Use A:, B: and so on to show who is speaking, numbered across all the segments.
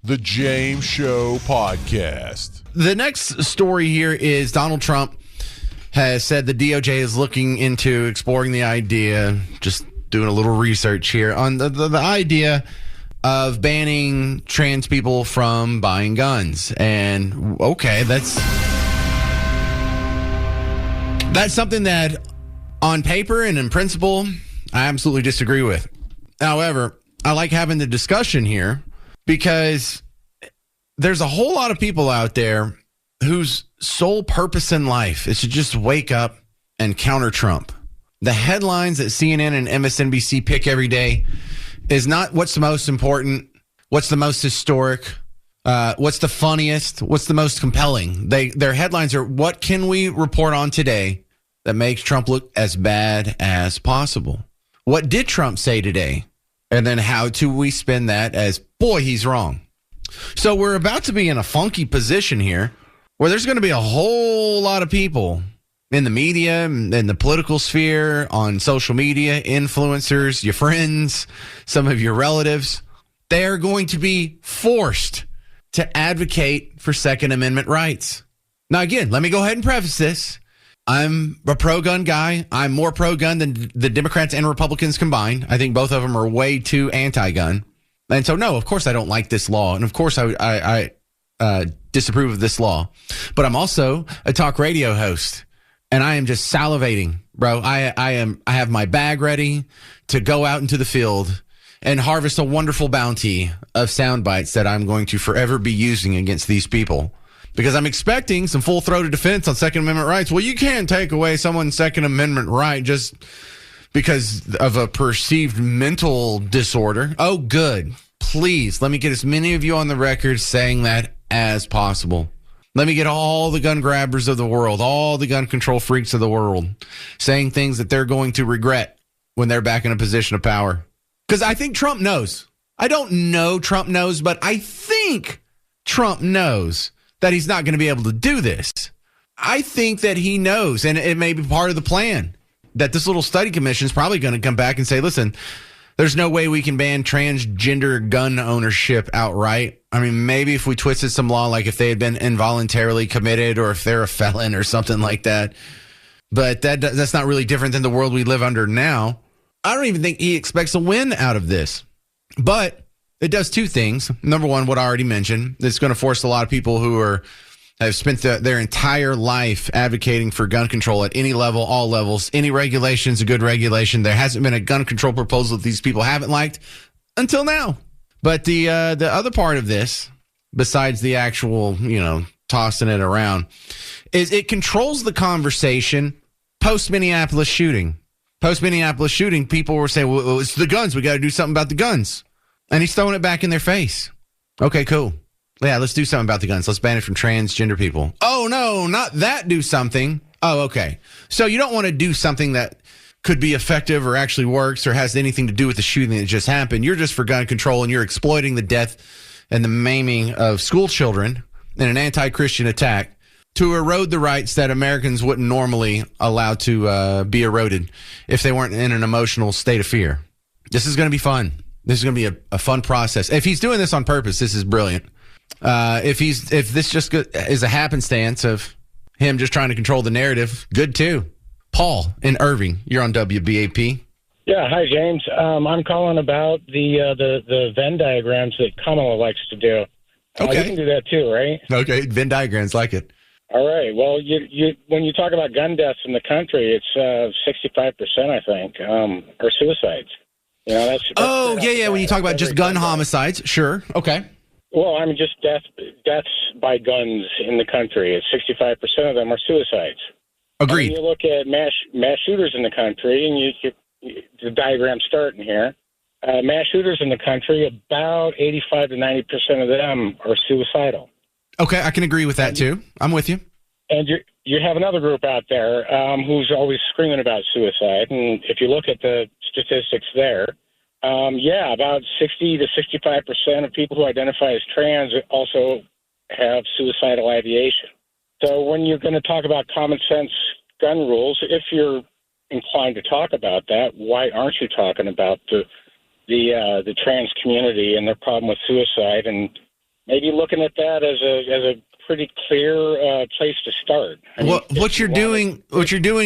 A: The James Show Podcast.
B: The next story here is Donald Trump has said the DOJ is looking into exploring the idea, just doing a little research here, on the idea of banning trans people from buying guns. And, okay, that's something that on paper and in principle, I absolutely disagree with. However, I like having the discussion here because there's a whole lot of people out there whose sole purpose in life is to just wake up and counter Trump. The headlines that CNN and MSNBC pick every day is not what's the most important, what's the most historic, what's the funniest, what's the most compelling. Their headlines are, what can we report on today that makes Trump look as bad as possible? What did Trump say today? And then how do we spin that as, boy, he's wrong. So we're about to be in a funky position here where there's going to be a whole lot of people in the media, in the political sphere, on social media, influencers, your friends, some of your relatives. They're going to be forced to advocate for Second Amendment rights. Now, again, let me go ahead and preface this. I'm a pro-gun guy. I'm more pro-gun than the Democrats and Republicans combined. I think both of them are way too anti-gun. And so, no, of course I don't like this law. And of course I disapprove of this law. But I'm also a talk radio host. And I am just salivating, bro. I have my bag ready to go out into the field and harvest a wonderful bounty of sound bites that I'm going to forever be using against these people. Because I'm expecting some full-throated defense on Second Amendment rights. Well, you can't take away someone's Second Amendment right just because of a perceived mental disorder. Oh, good. Please, let me get as many of you on the record saying that as possible. Let me get all the gun grabbers of the world, all the gun control freaks of the world, saying things that they're going to regret when they're back in a position of power. Because I think Trump knows. I don't know Trump knows, but I think Trump knows that he's not going to be able to do this. I think that he knows, and it may be part of the plan, that this little study commission is probably going to come back and say, listen, there's no way we can ban transgender gun ownership outright. I mean, maybe if we twisted some law, like if they had been involuntarily committed or if they're a felon or something like that. But that's not really different than the world we live under now. I don't even think he expects a win out of this. But it does two things. Number one, what I already mentioned, it's going to force a lot of people who have spent their entire life advocating for gun control at any level, all levels. Any regulation is a good regulation. There hasn't been a gun control proposal that these people haven't liked until now. But the other part of this, besides the actual, tossing it around, is it controls the conversation post-Minneapolis shooting. Post-Minneapolis shooting, people were saying, well, it's the guns. We got to do something about the guns. And he's throwing it back in their face. Okay, cool. Yeah, let's do something about the guns. Let's ban it from transgender people. Oh, no, not that do something. Oh, okay. So you don't want to do something that could be effective or actually works or has anything to do with the shooting that just happened. You're just for gun control, and you're exploiting the death and the maiming of school children in an anti-Christian attack to erode the rights that Americans wouldn't normally allow to be eroded if they weren't in an emotional state of fear. This is going to be fun. This is going to be a fun process. If he's doing this on purpose, this is brilliant. If this just is a happenstance of him just trying to control the narrative, good too. Paul in Irving, you're on WBAP.
C: Yeah, hi James. I'm calling about the Venn diagrams that Kamala likes to do.
B: Okay,
C: you can do that too, right?
B: Okay, Venn diagrams, like it.
C: All right. Well, you when you talk about gun deaths in the country, it's 65%, I think, are suicides. That's
B: yeah. When you talk about just gun homicides, sure. Okay.
C: Well, I mean, just deaths by guns in the country. It's 65% of them are suicides.
B: Agreed.
C: And you look at mass shooters in the country, and the diagram's starting here. Mass shooters in the country, about 85 to 90% of them are suicidal.
B: Okay, I can agree with that too. I'm with you.
C: And you have another group out there who's always screaming about suicide. And if you look at the statistics there, about 60 to 65% of people who identify as trans also have suicidal ideation. So when you're going to talk about common sense gun rules, if you're inclined to talk about that, why aren't you talking about the trans community and their problem with suicide and maybe looking at that as a pretty clear place to start.
B: What you're doing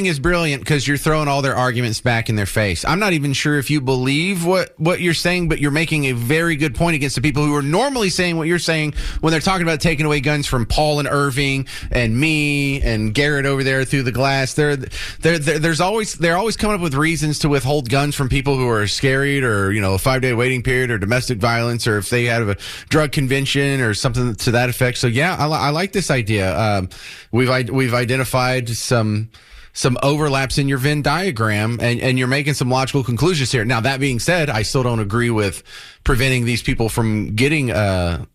B: is brilliant because you're throwing all their arguments back in their face. I'm not even sure if you believe what you're saying, but you're making a very good point against the people who are normally saying what you're saying when they're talking about taking away guns from Paul and Irving and me and Garrett over there through the glass. They're always coming up with reasons to withhold guns from people who are scared, or a 5-day waiting period, or domestic violence, or if they have a drug convention or something to that effect. So yeah, I like this idea. We've identified some overlaps in your Venn diagram, and you're making some logical conclusions here. Now, that being said, I still don't agree with preventing these people from getting a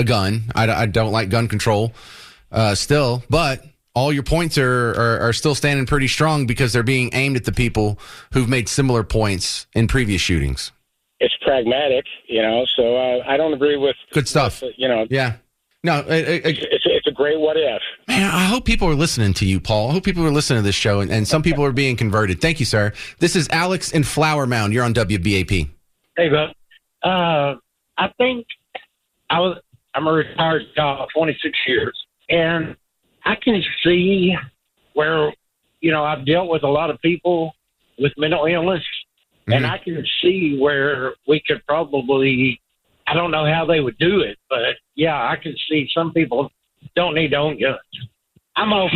B: gun. I don't like gun control still, but all your points are still standing pretty strong because they're being aimed at the people who've made similar points in previous shootings.
C: It's pragmatic, so I don't agree with
B: good stuff. Yeah. No,
C: it's a great what if.
B: Man, I hope people are listening to you, Paul. I hope people are listening to this show, and some people are being converted. Thank you, sir. This is Alex in Flower Mound. You're on WBAP.
D: Hey, bud. I think I'm a retired cop, 26 years, and I can see where, I've dealt with a lot of people with mental illness, and I can see where we could probably, I don't know how they would do it, but yeah, I can see some people don't need to own guns. I'm all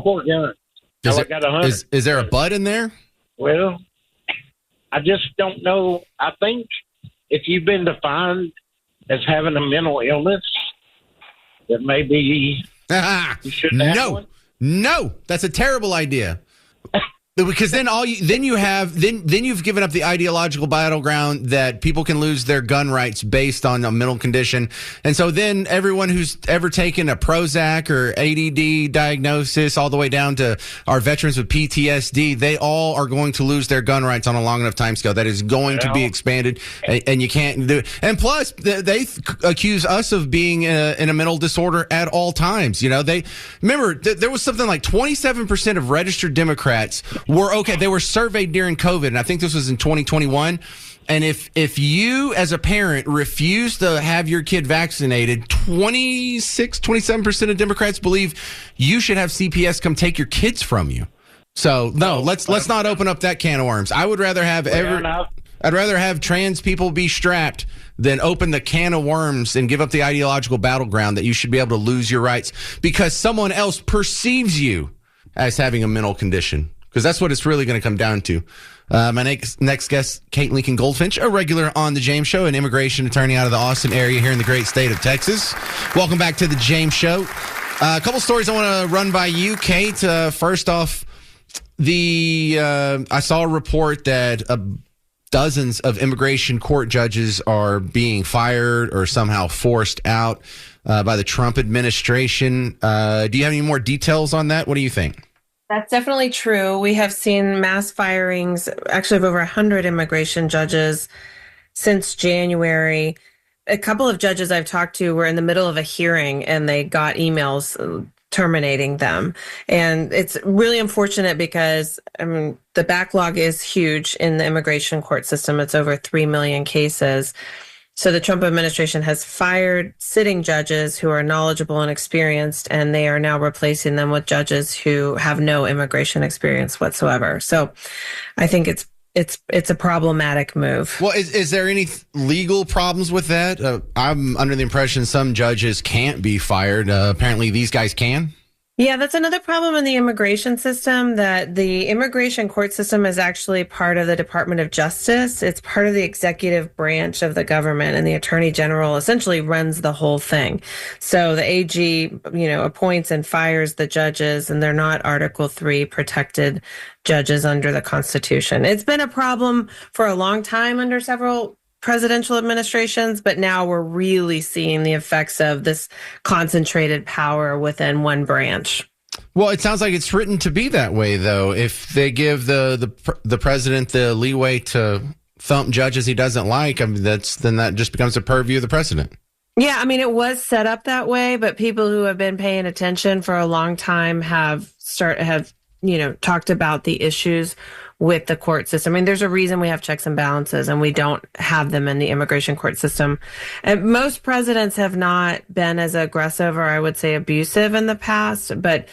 D: for guns.
B: Is there a but in there?
D: Well, I just don't know. I think if you've been defined as having a mental illness, that maybe you shouldn't have one.
B: No, that's a terrible idea. Because then you've given up the ideological battleground that people can lose their gun rights based on a mental condition. And so then everyone who's ever taken a Prozac or ADD diagnosis, all the way down to our veterans with PTSD, they all are going to lose their gun rights on a long enough time scale. That is going to be expanded, and you can't do it. And plus, they accuse us of being in a mental disorder at all times. They remember there was something like 27% of registered Democrats they were surveyed during COVID, and I think this was in 2021. And if you as a parent refuse to have your kid vaccinated, 27% of Democrats believe you should have CPS come take your kids from you. So no, let's not open up that can of worms. I would rather have I'd rather have trans people be strapped than open the can of worms and give up the ideological battleground that you should be able to lose your rights because someone else perceives you as having a mental condition. Because that's what it's really going to come down to. My next guest, Kate Lincoln Goldfinch, a regular on The James Show, an immigration attorney out of the Austin area here in the great state of Texas. Welcome back to The James Show. A couple stories I want to run by you, Kate. First off, I saw a report that dozens of immigration court judges are being fired or somehow forced out by the Trump administration. Do you have any more details on that? What do you think?
E: That's definitely true. We have seen mass firings, actually, of over 100 immigration judges since January. A couple of judges I've talked to were in the middle of a hearing and they got emails terminating them. And it's really unfortunate because the backlog is huge in the immigration court system. It's over 3 million cases. So the Trump administration has fired sitting judges who are knowledgeable and experienced, and they are now replacing them with judges who have no immigration experience whatsoever. So I think it's a problematic move.
B: Well, is there any legal problems with that? I'm under the impression some judges can't be fired. Apparently these guys can.
E: Yeah, that's another problem in the immigration system, that the immigration court system is actually part of the Department of Justice. It's part of the executive branch of the government, and the Attorney General essentially runs the whole thing. So the AG, appoints and fires the judges, and they're not Article 3 protected judges under the Constitution. It's been a problem for a long time under several presidential administrations, but now we're really seeing the effects of this concentrated power within one branch.
B: Well, it sounds like it's written to be that way, though. If they give the president the leeway to thump judges he doesn't like, then that just becomes a purview of the president.
E: Yeah, it was set up that way, but people who have been paying attention for a long time have talked about the issues with the court system. I mean, there's a reason we have checks and balances and we don't have them in the immigration court system. And most presidents have not been as aggressive or I would say abusive in the past, but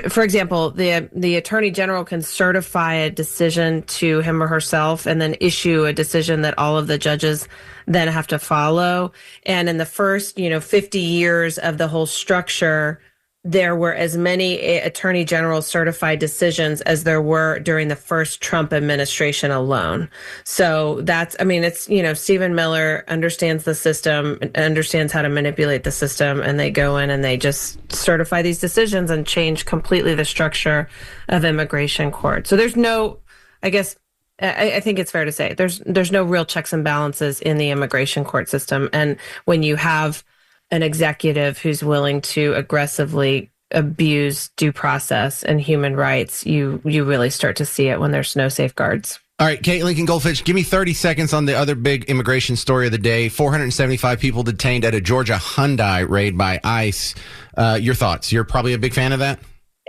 E: for example, the attorney general can certify a decision to him or herself and then issue a decision that all of the judges then have to follow. And in the first, 50 years of the whole structure, there were as many attorney general certified decisions as there were during the first Trump administration alone. So it's, Stephen Miller understands the system, understands how to manipulate the system, and they go in and they just certify these decisions and change completely the structure of immigration court. So there's no, I guess, I think it's fair to say there's no real checks and balances in the immigration court system. And when you have an executive who's willing to aggressively abuse due process and human rights, you really start to see it when there's no safeguards.
B: All right, Kate Lincoln Goldfinch, give me 30 seconds on the other big immigration story of the day. 475 people detained at a Georgia Hyundai raid by ICE. Your thoughts? You're probably a big fan of that?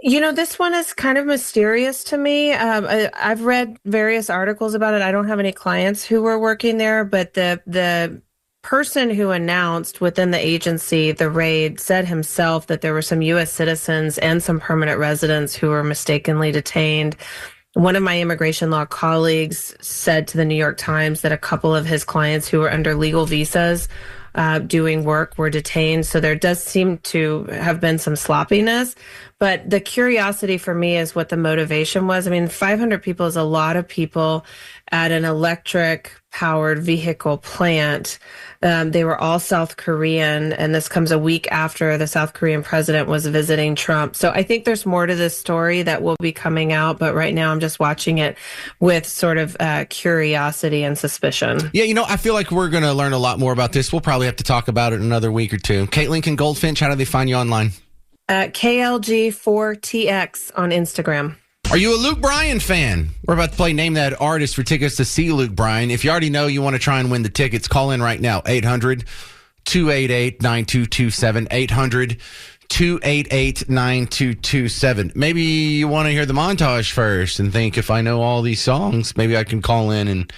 E: This one is kind of mysterious to me. I've read various articles about it. I don't have any clients who were working there, but the person who announced within the agency the raid said himself that there were some U.S. citizens and some permanent residents who were mistakenly detained. One of my immigration law colleagues said to the New York Times that a couple of his clients who were under legal visas doing work were detained. So there does seem to have been some sloppiness. But the curiosity for me is what the motivation was. I mean, 500 people is a lot of people at an electric-powered vehicle plant. They were all South Korean, and this comes a week after the South Korean president was visiting Trump. So I think there's more to this story that will be coming out, but right now I'm just watching it with sort of curiosity and suspicion.
B: Yeah, I feel like we're going to learn a lot more about this. We'll probably have to talk about it in another week or two. Kate Lincoln Goldfinch, how do they find you online?
E: KLG4TX on Instagram.
B: Are you a Luke Bryan fan? We're about to play Name That Artist for tickets to see Luke Bryan. If you already know you want to try and win the tickets, call in right now. 800-288-9227. 800-288-9227. Maybe you want to hear the montage first and think, if I know all these songs, maybe I can call in and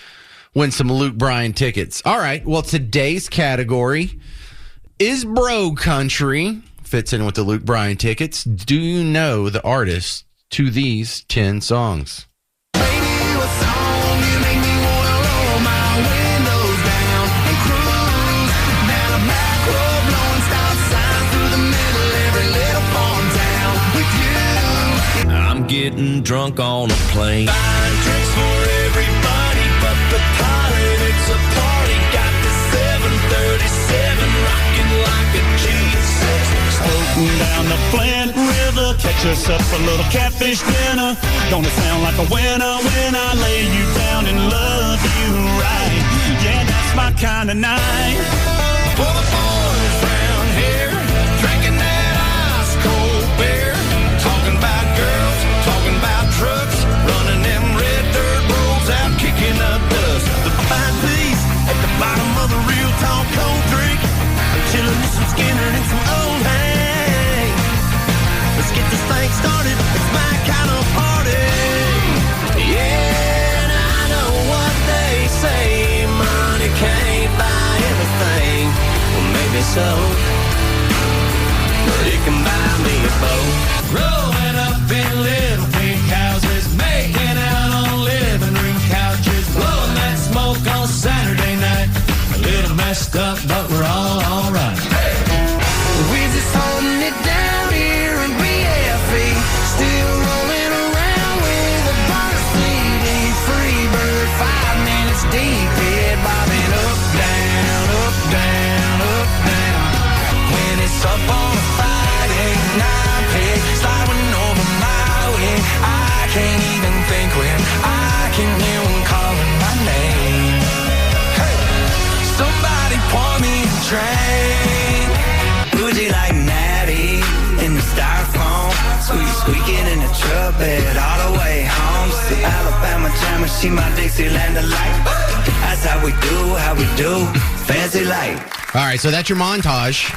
B: win some Luke Bryan tickets. All right. Well, today's category is Bro Country. Fits in with the Luke Bryan tickets. Do you know the artist to these 10 songs?
F: I'm getting drunk on a plane. Buying drinks for everybody, but the pilot, it's a party. Got the 737 rocking like a G6.
G: Floating down the Flint River, catch us up a little catfish dinner. Gonna sound like a winner when I lay you down and love you right. Yeah, that's my kind of night.
F: For the boys round here, drinking that ice cold beer. Talking about girls, talking about trucks, running them red dirt roads out, kicking up dust. The fine peas at the bottom of the real tall cold drink. Chilling with some Skinner and some old hay. Let's get this thing started. It's my kind of party. Yeah, and I know what they say. Money can't buy everything. Well, maybe so, but it can buy me a boat. Growing up in little pink houses, making out on living room couches, blowing that smoke on Saturday night. A little messed up, but we're all alright. Hey. We're just holding it down here in BFE, still rolling around with a burner CD. Free bird, 5 minutes deep, head bobbing up, down, up, down, up, down. When it's up on a 5-8-9 pig, sliding over my way, I can't even think when I can hear one calling my name. Hey, somebody pour me a drink. Bougie like Natty in the styrofoam, squeaking in the truck bed all the way home. See Alabama jammer, she my Dixieland delight. That's how we do, fancy light.
B: All right, so that's your montage.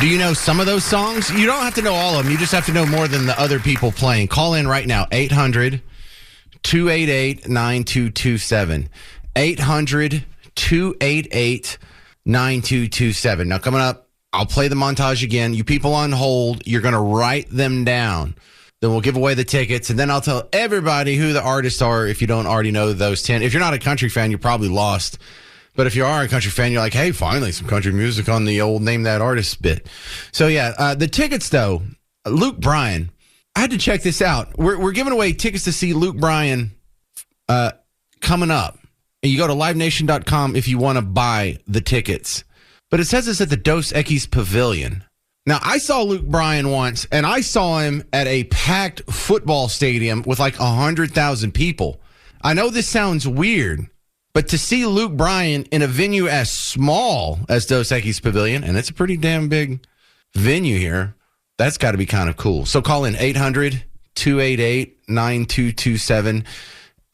B: Do you know some of those songs? You don't have to know all of them. You just have to know more than the other people playing. Call in right now, 800-288-9227. 800-288-9227. Now, coming up, I'll play the montage again. You people on hold, you're going to write them down. Then we'll give away the tickets, and then I'll tell everybody who the artists are if you don't already know those 10. If you're not a country fan, you're probably lost. But if you are a country fan, you're like, hey, finally, some country music on the old Name That Artist bit. So, yeah, the tickets, though, Luke Bryan. I had to check this out. We're giving away tickets to see Luke Bryan coming up. And you go to livenation.com if you want to buy the tickets. But it says it's at the Dos Equis Pavilion. Now, I saw Luke Bryan once, and I saw him at a packed football stadium with like 100,000 people. I know this sounds weird, but to see Luke Bryan in a venue as small as Dos Equis Pavilion, and it's a pretty damn big venue here, that's got to be kind of cool. So call in 800-288-9227,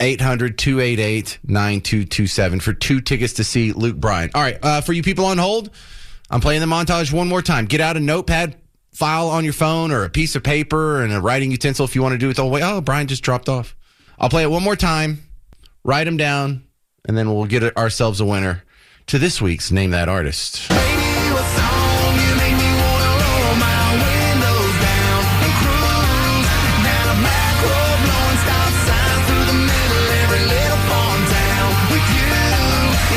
B: 800-288-9227 for 2 tickets to see Luke Bryan. All right, for you people on hold, I'm playing the montage one more time. Get out a notepad file on your phone or a piece of paper and a writing utensil if you want to do it the whole way. Oh, Brian just dropped off. I'll play it one more time, write them down, and then we'll get ourselves a winner to this week's Name That Artist.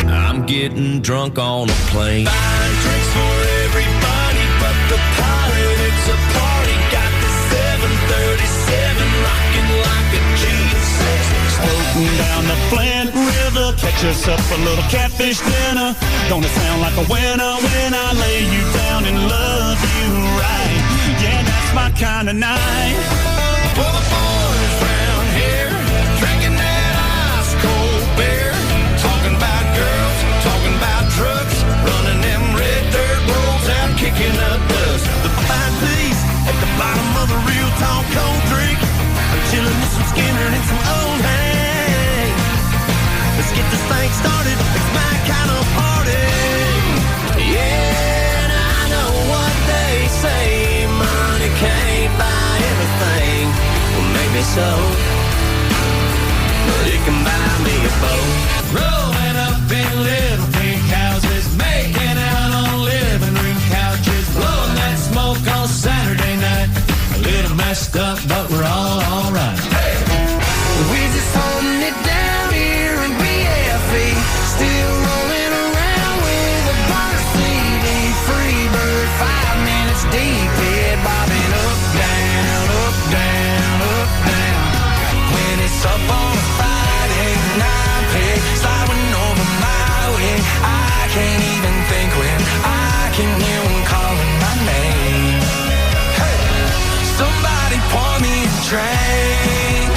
F: I'm getting drunk on a plane. Buying drinks for everybody but the pilot. It's a party. Got the 737 rocking like a G6.
G: Floating down the Flint River, catch us up a little catfish dinner. Gonna sound like a winner when I lay you down and love you right. Yeah, that's my kind of night.
F: For the boys round here, drinking that ice cold beer, talking about girls, talking about trucks, running them red dirt roads out, kicking up dust. The fine piece at the bottom of a real tall cold drink. I'm chilling with some Skinner and some old hay. Let's get this thing started. It's my kind of party. Yeah, and I know what they say. Money can't buy everything. Well, maybe so, but it can buy me a boat. Rolling up in little pink houses, making out on living room couches, blowing that smoke on Saturday night. A little messed up, but we're all alright. Hey. We're just holding it down here in BFE, still rolling around with a burner CD, free bird, 5 minutes deep, head bobbing up, down, up, down, up, down. When it's up on a Friday night, pig sliding over my way, I can't even think when I can hear them calling my name. Hey, somebody pour me a drink.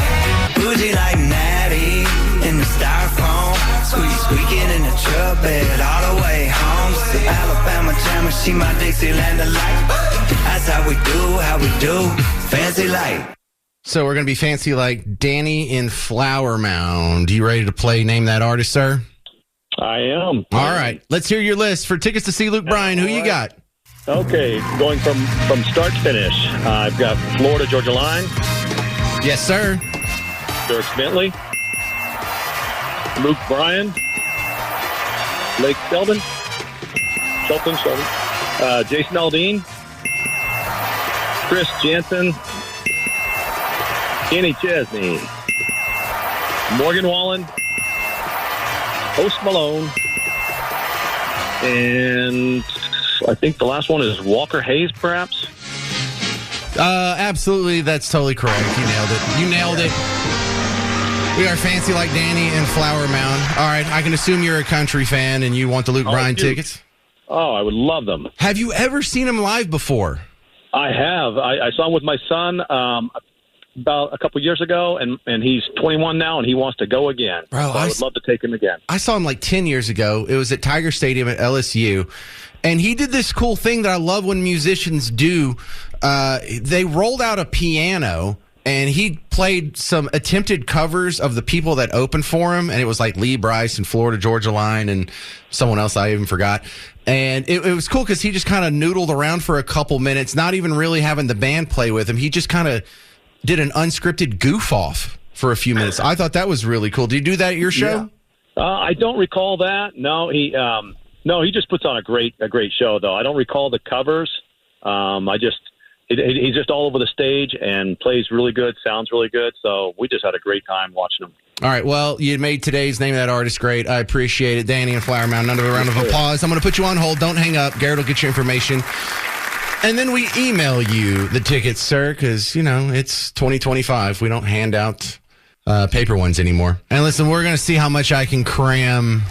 F: Bougie like Natty in the styrofoam, squeaking in the truck bed all the way home. To Alabama Jammer, she my Dixieland delight. That's how we do, fancy like.
B: So we're going to be fancy like Danny in Flower Mound. You ready to play Name That Artist, sir?
H: I am.
B: All right. Let's hear your list for tickets to see Luke Bryan. Who you got?
H: Okay, going from start to finish. I've got Florida Georgia Line,
B: Yes, sir.
H: Dierks Bentley, Luke Bryan, Blake Shelton, Jason Aldean, Chris Jansen, Kenny Chesney, Morgan Wallen, Post Malone, and I think the last one is Walker Hayes, perhaps.
B: Absolutely. That's totally correct. You nailed it. We are fancy like Danny and Flower Mound. All right. I can assume you're a country fan and you want the Luke Bryan tickets.
H: Oh, I would love them.
B: Have you ever seen him live before?
H: I have. I saw him with my son about a couple years ago, and he's 21 now, and he wants to go again.
B: Bro,
H: so I would love to take him again.
B: I saw him like 10 years ago. It was at Tiger Stadium at LSU. And he did this cool thing that I love when musicians do. They rolled out a piano, and he played some attempted covers of the people that opened for him. And it was like Lee Brice and Florida Georgia Line and someone else I even forgot. And it was cool because he just kind of noodled around for a couple minutes, not even really having the band play with him. He just kind of did an unscripted goof off for a few minutes. I thought that was really cool. Do you do that at your show?
H: Yeah. I don't recall that. No, he just puts on a great show though. I don't recall the covers. He's just all over the stage and plays really good, sounds really good. So we just had a great time watching him.
B: All right. Well, you made today's Name of That Artist great. I appreciate it. Danny and Flower Mound, another round of applause. I'm going to put you on hold. Don't hang up. Garrett will get your information. And then we email you the tickets, sir, because, it's 2025. We don't hand out paper ones anymore. And listen, we're going to see how much I can cram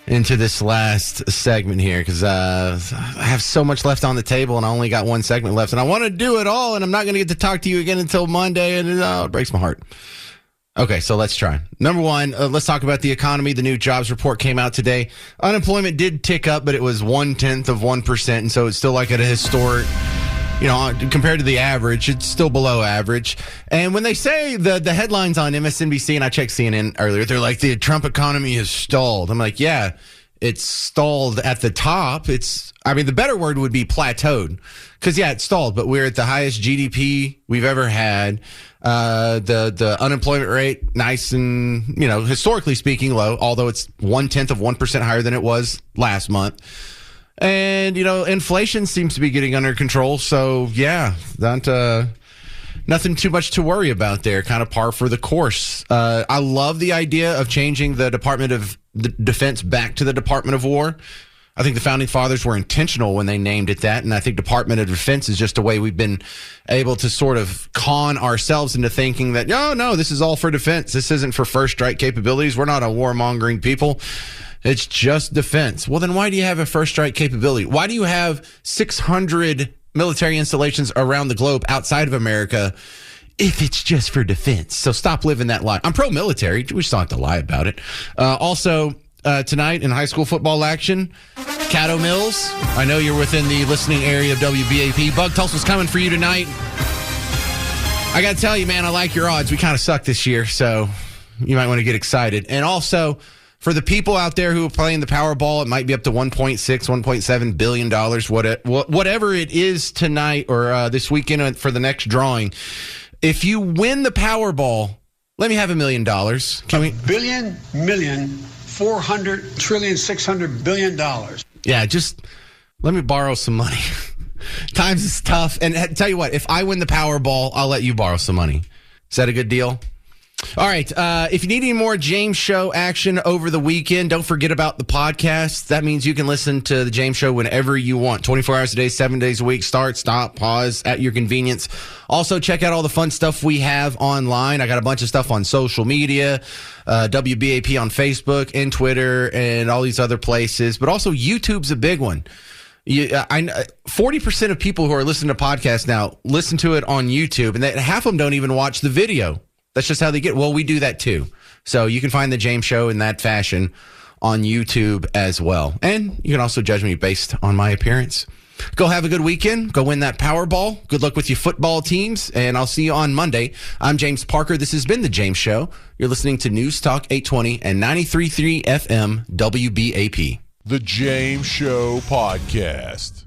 B: into this last segment here because I have so much left on the table and I only got one segment left. And I want to do it all, and I'm not going to get to talk to you again until Monday, and it breaks my heart. Okay, so let's try. Number one, let's talk about the economy. The new jobs report came out today. Unemployment did tick up, but it was 0.1%, and so it's still like at a historic, compared to the average, it's still below average. And when they say the headlines on MSNBC, and I checked CNN earlier, they're like, the Trump economy has stalled. I'm like, yeah, it's stalled at the top. The better word would be plateaued. Because, yeah, it's stalled, but we're at the highest GDP we've ever had. The unemployment rate, nice and, historically speaking, low, although it's 0.1% higher than it was last month. And, inflation seems to be getting under control. So, yeah, nothing too much to worry about there. Kind of par for the course. I love the idea of changing the Department of Defense back to the Department of War. I think the Founding Fathers were intentional when they named it that, and I think Department of Defense is just a way we've been able to sort of con ourselves into thinking that, no, this is all for defense. This isn't for first strike capabilities. We're not a warmongering people. It's just defense. Well, then why do you have a first strike capability? Why do you have 600 military installations around the globe outside of America if it's just for defense? So stop living that lie. I'm pro-military. We just don't have to lie about it. Also, tonight in high school football action, Caddo Mills. I know you're within the listening area of WBAP. Bug Tulsa's coming for you tonight. I got to tell you, man, I like your odds. We kind of suck this year, so you might want to get excited. And also, for the people out there who are playing the Powerball, it might be up to $1.6, $1.7 billion, whatever it is tonight or this weekend for the next drawing. If you win the Powerball, let me have $1 million. Can we?
I: Million, 400 trillion, $600 billion.
B: Yeah, just let me borrow some money. Times is tough. And tell you what, if I win the Powerball, I'll let you borrow some money. Is that a good deal? All right. If you need any more James Show action over the weekend, don't forget about the podcast. That means you can listen to the James Show whenever you want. 24 hours a day, 7 days a week. Start, stop, pause at your convenience. Also, check out all the fun stuff we have online. I got a bunch of stuff on social media, WBAP on Facebook and Twitter and all these other places. But also, YouTube's a big one. 40% of people who are listening to podcasts now listen to it on YouTube, and half of them don't even watch the video. That's just how they get. Well, we do that too. So you can find the James Show in that fashion on YouTube as well. And you can also judge me based on my appearance. Go have a good weekend. Go win that Powerball. Good luck with your football teams. And I'll see you on Monday. I'm James Parker. This has been the James Show. You're listening to News Talk 820 and 93.3 FM WBAP.
A: The James Show Podcast.